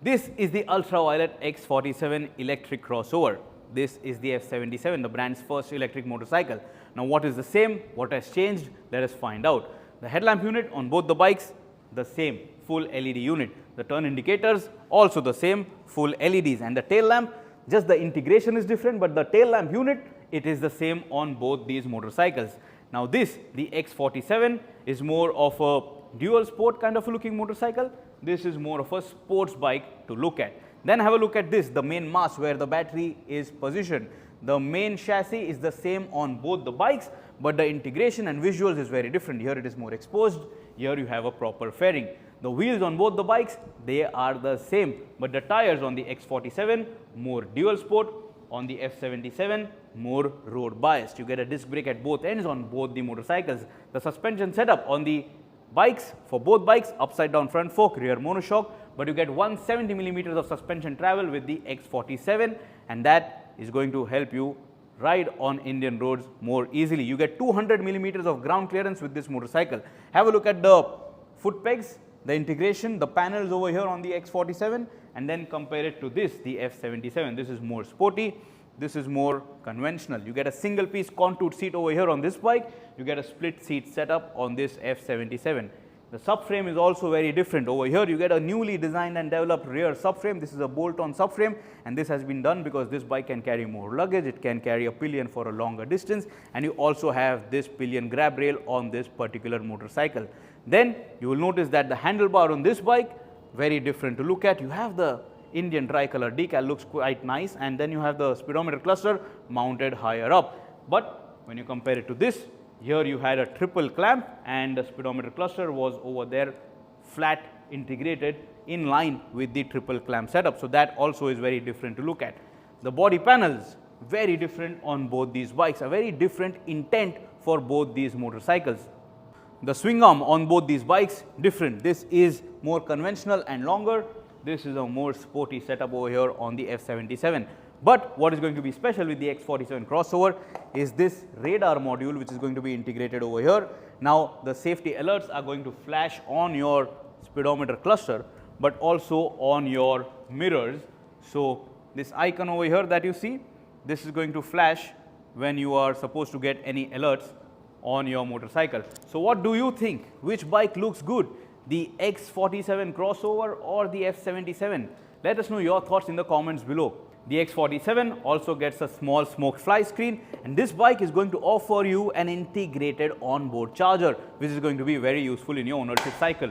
This is the Ultraviolet X47 electric crossover. This is the F77, the brand's first electric motorcycle. Now what is the same? What has changed? Let us find out. The headlamp unit on both the bikes, the same, full LED unit. The turn indicators also the same, full LEDs, and the tail lamp, just the integration is different, but the tail lamp unit, it is the same on both these motorcycles. Now this, the X47, is more of a dual sport kind of a looking motorcycle. This is more of a sports bike to look at. Then have a look at this, the main mass where the battery is positioned. The main chassis is the same on both the bikes, but the integration and visuals is very different. Here it is more exposed, here you have a proper fairing. The wheels on both the bikes, they are the same, but the tires on the X47 more dual sport, on the F77 more road biased. You get a disc brake at both ends on both the motorcycles. The suspension setup on the bikes, for both bikes, upside down front fork, rear monoshock, but you get 170 millimeters of suspension travel with the X47, and that is going to help you ride on Indian roads more easily. You get 200 millimeters of ground clearance with this motorcycle. Have a look at the foot pegs, the integration, the panels over here on the X47, and then compare it to this, the F77. This is more sporty, this is more conventional. You get a single piece contoured seat over here on this bike, you get a split seat setup on this F77. The subframe is also very different. Over here you get a newly designed and developed rear subframe. This is a bolt-on subframe, and this has been done because this bike can carry more luggage, it can carry a pillion for a longer distance, and you also have this pillion grab rail on this particular motorcycle. Then you will notice that the handlebar on this bike, very different to look at. You have the Indian tricolor decal, looks quite nice, and then you have the speedometer cluster mounted higher up. But when you compare it to this, here you had a triple clamp and the speedometer cluster was over there flat integrated in line with the triple clamp setup. So that also is very different to look at. The body panels, very different on both these bikes, a very different intent for both these motorcycles. The swing arm on both these bikes, different. This is more conventional and longer. This is a more sporty setup over here on the F77. But what is going to be special with the X47 crossover is this radar module which is going to be integrated over here. Now the safety alerts are going to flash on your speedometer cluster, but also on your mirrors. So this icon over here that you see, this is going to flash when you are supposed to get any alerts on your motorcycle. So what do you think? Which bike looks good? The X47 crossover or the F77? Let us know your thoughts in the comments below. The X47 also gets a small smoke fly screen, and this bike is going to offer you an integrated onboard charger, which is going to be very useful in your ownership cycle.